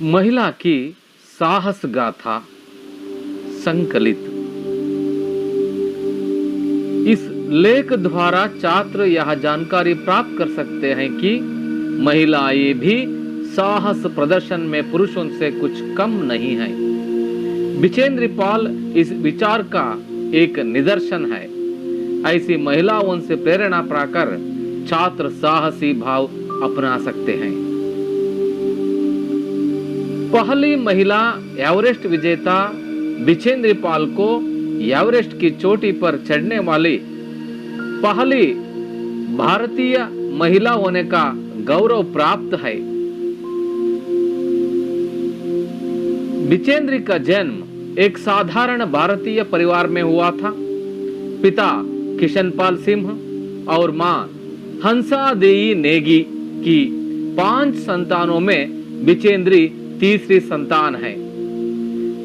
महिला की साहस गाथा संकलित। इस लेख द्वारा छात्र यह जानकारी प्राप्त कर सकते हैं कि महिलाएं भी साहस प्रदर्शन में पुरुषों से कुछ कम नहीं है। बिचेंद्र पाल इस विचार का एक निदर्शन है। ऐसी महिलाओं से प्रेरणा पाकर छात्र साहसी भाव अपना सकते हैं। पहली महिला एवरेस्ट विजेता बिचेंद्र पाल को एवरेस्ट की चोटी पर चढ़ने वाली पहली भारतीय महिला होने का गौरव प्राप्त है। बिचेंद्र का जन्म एक साधारण भारतीय परिवार में हुआ था। पिता किशनपाल सिंह और मां हंसा देई नेगी की 5 संतानों में बिचेंद्री तीसरी संतान है।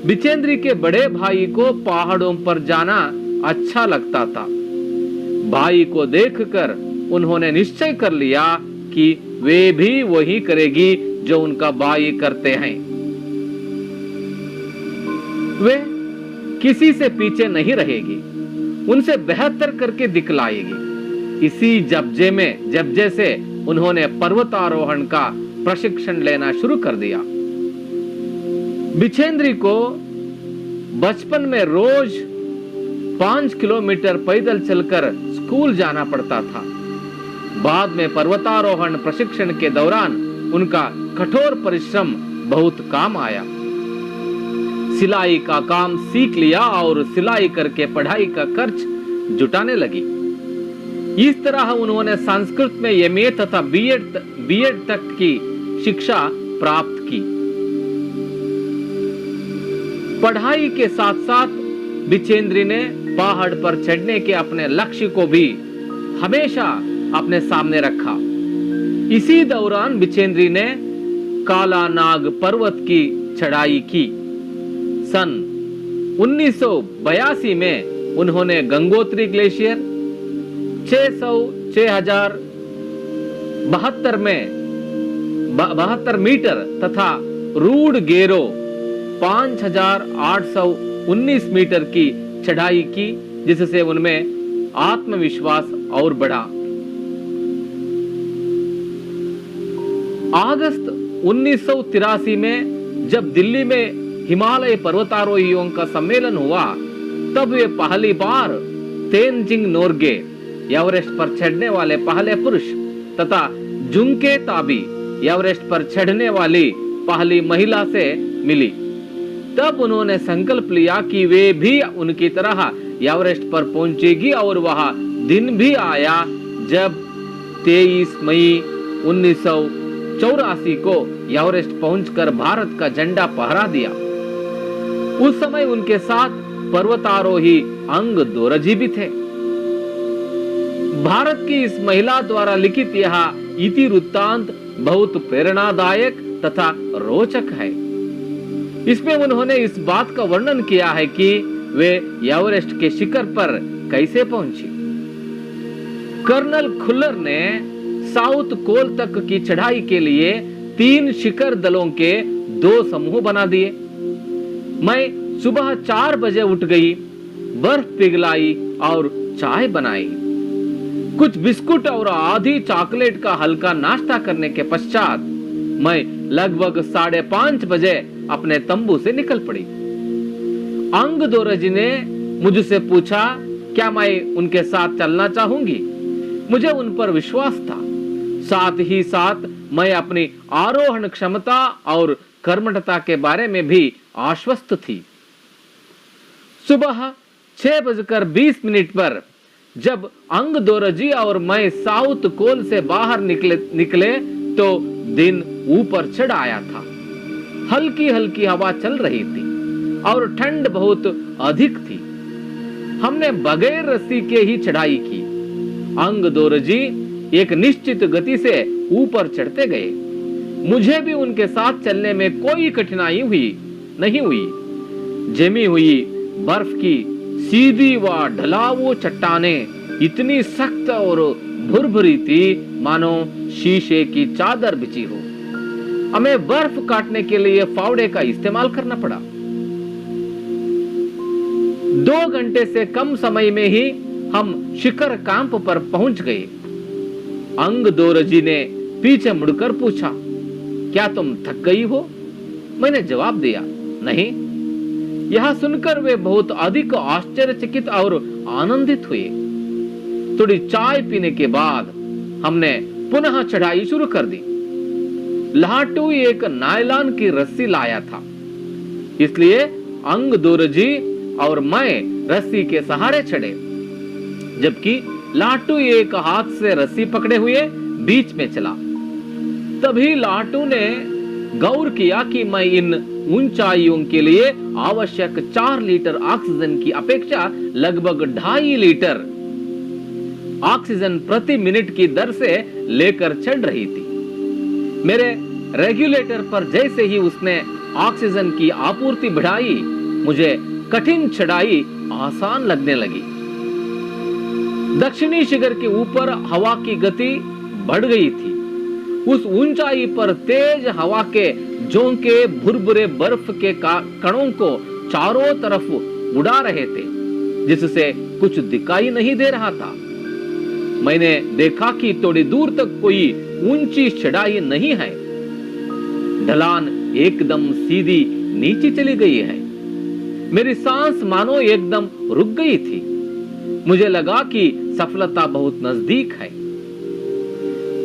बिचेंद्री के बड़े भाई को पहाड़ों पर जाना अच्छा लगता था। भाई को देखकर उन्होंने निश्चय कर लिया कि वे भी वही करेगी जो उनका भाई करते हैं। वे किसी से पीछे नहीं रहेगी, उनसे बेहतर करके दिखलाएगी। इसी जब्जे से उन्होंने पर्वतारोहण का प्रशिक्षण लेना शुरू कर दिया। बिचेंद्री को बचपन में रोज 5 किलोमीटर पैदल चलकर स्कूल जाना पड़ता था। बाद में पर्वतारोहण प्रशिक्षण के दौरान उनका कठोर परिश्रम बहुत काम आया। सिलाई का काम सीख लिया और सिलाई करके पढ़ाई का खर्च जुटाने लगी। इस तरह उन्होंने संस्कृत में एमए तथा बीएड तक की शिक्षा प्राप्त की। पढ़ाई के साथ साथ बिचेंद्री ने पहाड़ पर चढ़ने के अपने लक्ष्य को भी हमेशा अपने सामने रखा। इसी दौरान बिचेंद्री ने काला नाग पर्वत की चढ़ाई की। सन 1982 में उन्होंने गंगोत्री ग्लेशियर 672 मीटर तथा रूड गेरो 5819 मीटर की चढ़ाई की, जिससे उनमें आत्मविश्वास और बढ़ा। अगस्त 1983 में जब दिल्ली में हिमालय पर्वतारोहियों का सम्मेलन हुआ, तब वे पहली बार तेनजिंग नोर्गे एवरेस्ट पर चढ़ने वाले पहले पुरुष तथा जुंके ताबी एवरेस्ट पर चढ़ने वाली पहली महिला से मिली। तब उन्होंने संकल्प लिया कि वे भी उनकी तरह एवरेस्ट पर पहुंचेगी और वह दिन भी आया जब 23 मई 1984 को एवरेस्ट पहुंचकर भारत का झंडा फहरा दिया। उस समय उनके साथ पर्वतारोही अंग दोरजी भी थे। भारत की इस महिला द्वारा लिखित यह इति वृत्तांत बहुत प्रेरणादायक तथा रोचक है। इसमें उन्होंने इस बात का वर्णन किया है कि वे एवरेस्ट के शिखर पर कैसे पहुंची। कर्नल खुल्लर ने साउथ कोल तक की चढ़ाई के लिए 3 शिखर दलों के 2 समूह बना दिए। मैं सुबह 4 बजे उठ गई, बर्फ पिघलाई और चाय बनाई। कुछ बिस्कुट और आधी चॉकलेट का हल्का नाश्ता करने के पश्चात मैं लगभग 5:30 बजे अपने तंबू से निकल पड़ी। अंग दोरजी ने मुझसे पूछा क्या मैं उनके साथ चलना चाहूंगी। मुझे उन पर विश्वास था। साथ ही साथ मैं अपनी आरोहण क्षमता और कर्मठता के बारे में भी आश्वस्त थी। सुबह 6:20 पर जब अंग दोरजी और मैं साउथ कोल से बाहर निकले तो दिन ऊपर चढ़ आया था। हल्की हल्की हवा चल रही थी और ठंड बहुत अधिक थी। हमने बगैर रस्सी के ही चढ़ाई की। अंग दोरजी एक निश्चित गति से ऊपर चढ़ते गए। मुझे भी उनके साथ चलने में कोई कठिनाई नहीं हुई। जमी हुई बर्फ की सीधी व ढलाऊ चट्टानें इतनी सख्त और भुरभुरी थी मानो शीशे की चादर बिछी हो। हमें बर्फ काटने के लिए फावड़े का इस्तेमाल करना पड़ा। 2 घंटे से कम समय में ही हम शिखर कैंप पर पहुंच गए। अंग दोरजी ने पीछे मुड़कर पूछा, क्या तुम थक गई हो? मैंने जवाब दिया, नहीं। यह सुनकर वे बहुत अधिक आश्चर्यचकित और आनंदित हुए। थोड़ी चाय पीने के बाद हमने पुनः चढ़ाई शुरू कर दी। लाटू एक नायलॉन की रस्सी लाया था, इसलिए अंग दोरजी और मैं रस्सी के सहारे चढ़े, जबकि लाटू एक हाथ से रस्सी पकड़े हुए बीच में चला। तभी लाटू ने गौर किया कि मैं इन ऊंचाइयों के लिए आवश्यक 4 लीटर ऑक्सीजन की अपेक्षा लगभग 2.5 लीटर ऑक्सीजन प्रति मिनट की दर से लेकर चढ़ रही थी। मेरे रेगुलेटर पर जैसे ही उसने ऑक्सीजन की आपूर्ति बढ़ाई, मुझे कठिन चढ़ाई आसान लगने लगी। दक्षिणी शिखर के ऊपर हवा की गति बढ़ गई थी। उस ऊंचाई पर तेज हवा के झोंके भुरभुरे बर्फ के कणों को चारों तरफ उड़ा रहे थे, जिससे कुछ दिखाई नहीं दे रहा था। मैंने देखा कि थोड़ी दूर तक कोई ऊंची चढ़ाई नहीं है। ढलान एकदम सीधी नीचे चली गई है। मेरी सांस मानो एकदम रुक गई थी। मुझे लगा कि सफलता बहुत नजदीक है।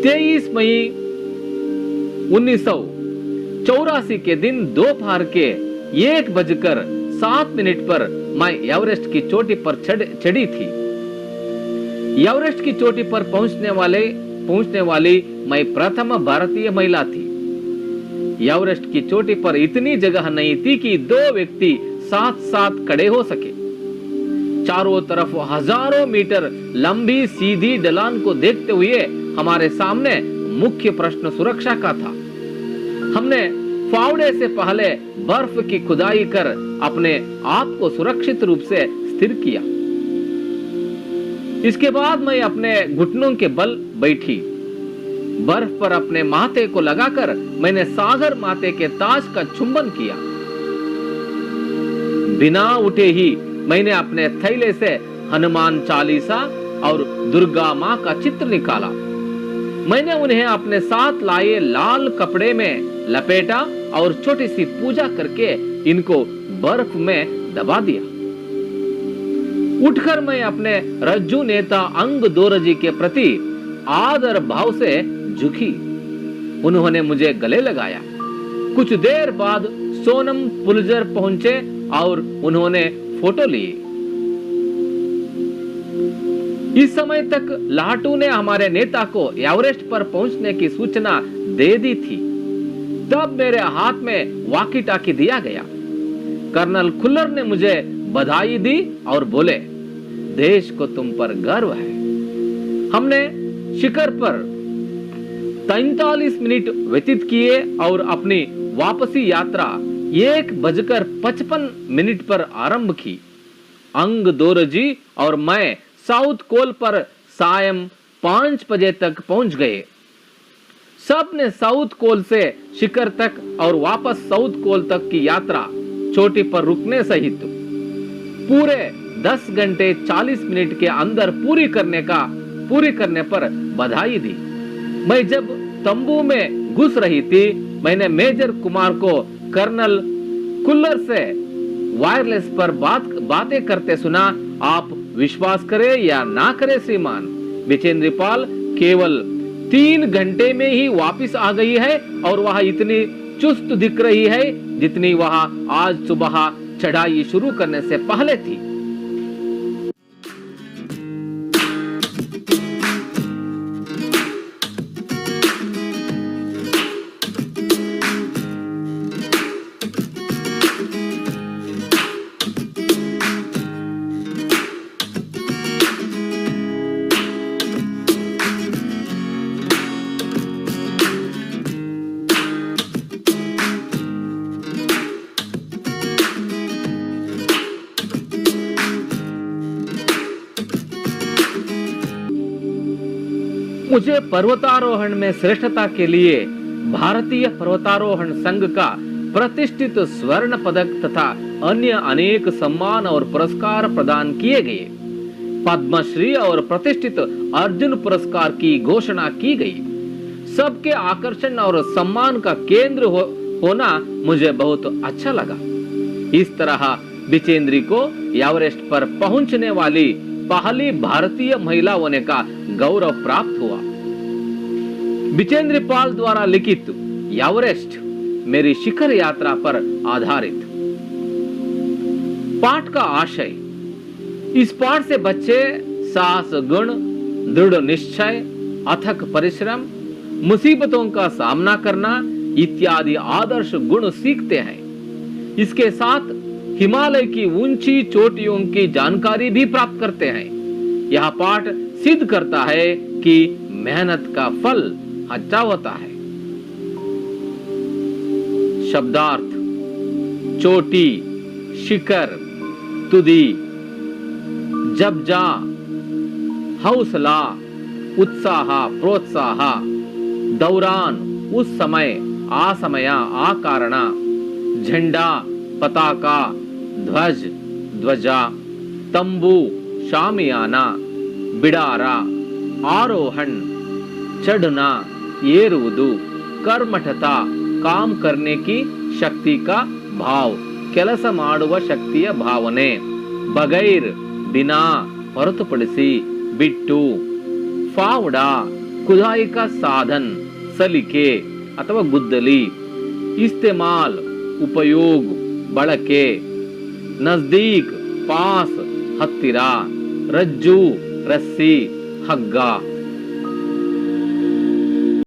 23 मई 1984 के दिन दोपहर के 1:07 पर मैं एवरेस्ट की चोटी पर चढ़ी थी। एवरेस्ट की चोटी पर पहुंचने वाली मैं प्रथम भारतीय महिला थी। एवरेस्ट की चोटी पर इतनी जगह नहीं थी कि 2 व्यक्ति साथ साथ खड़े हो सके। चारों तरफ हजारों मीटर लंबी सीधी ढलान को देखते हुए हमारे सामने मुख्य प्रश्न सुरक्षा का था। हमने फावड़े से पहले बर्फ की खुदाई कर अपने आप को सुरक्षित रूप से स्थिर किया। इसके बाद मैं अपने घुटनों के बल बैठी। बर्फ पर अपने माथे को लगाकर मैंने सागर माते के ताज का चुंबन किया। बिना उठे ही मैंने अपने थैले से हनुमान चालीसा और दुर्गा मां का चित्र निकाला। मैंने उन्हें अपने साथ लाए लाल कपड़े में लपेटा और छोटी सी पूजा करके इनको बर्फ में दबा दिया। उठकर मैं अपने रज्जू नेता अंग दोरजी के प्रति आदर भाव से झुकी। उन्होंने मुझे गले लगाया। कुछ देर बाद सोनम पुलजर पहुंचे और उन्होंने फोटो लिए। इस समय तक लाटू ने हमारे नेता को एवरेस्ट पर पहुंचने की सूचना दे दी थी। तब मेरे हाथ में वॉकी टॉकी दिया गया। कर्नल खुल्लर ने मुझे बधाई दी और बोले, देश को तुम पर गर्व है। हमने शिखर पर 43 मिनट व्यतीत किए और अपनी वापसी यात्रा 1:55 पर आरंभ की। अंग दोरजी और मैं साउथ कोल पर सायं 5 बजे तक पहुंच गए। सब ने साउथ कोल से शिखर तक और वापस साउथ कोल तक की यात्रा चोटी पर रुकने सहित पूरे 10 घंटे 40 मिनट के अंदर पूरी करने पर बधाई दी। मैं जब तंबू में घुस रही थी, मैंने मेजर कुमार को कर्नल कुल्लर से वायरलेस पर बातें करते सुना। आप विश्वास करें या ना करें श्रीमान, बिचेंद्र पाल केवल 3 घंटे में ही वापस आ गई है और वह इतनी चुस्त दिख रही है जितनी वह आज सुबह चढ़ाई शुरू करने से पहले थी। मुझे पर्वतारोहण में श्रेष्ठता के लिए भारतीय पर्वतारोहण संघ का प्रतिष्ठित स्वर्ण पदक तथा अन्य अनेक सम्मान और पुरस्कार प्रदान किए गए। पद्मश्री और प्रतिष्ठित अर्जुन पुरस्कार की घोषणा की गई। सबके आकर्षण और सम्मान का केंद्र होना मुझे बहुत अच्छा लगा। इस तरह बिचेंद्री को एवरेस्ट पर पहुंचने वाली पहली भारतीय महिला होने का गौरव प्राप्त हुआ। बिचेंद्री पाल द्वारा लिखित एवरेस्ट मेरी शिखर यात्रा पर आधारित। पाठ का आशय। इस पाठ से बच्चे साहस गुण, दृढ़ निश्चय, अथक परिश्रम, मुसीबतों का सामना करना इत्यादि आदर्श गुण सीखते हैं। इसके साथ हिमालय की ऊंची चोटियों की जानकारी भी प्राप्त करते हैं। यह पाठ सिद्ध करता है कि मेहनत का फल अच्छा होता है। शब्दार्थ। चोटी, शिखर, तुदी, जबजा, हौसला, उत्साह, प्रोत्साह, दौरान, उस समय, आसमया, आकारण, झंडा, पताका, ध्वज, ध्वजा, तंबू, शामियाना, बिडारा, आरोहण, चढ़ना, ಏರುವುದು, कर्मठता, काम करने की शक्ति का भाव, ಕೆಲಸ ಮಾಡುವ ಶಕ್ತಿಯ ಭಾವನೆ, ಬಗೈರ್, बिना, ಹೊರತುಪಡಿಸಿ, ಬಿಟ್ಟು, फावड़ा, खुदाई का साधन, सलिके अथवा गुद्दली, इस्तेमाल, उपयोग, ಬಳಕೆ, नजदीक, पास, हत्तिरा, रज्जू, रस्सी, हग्गा।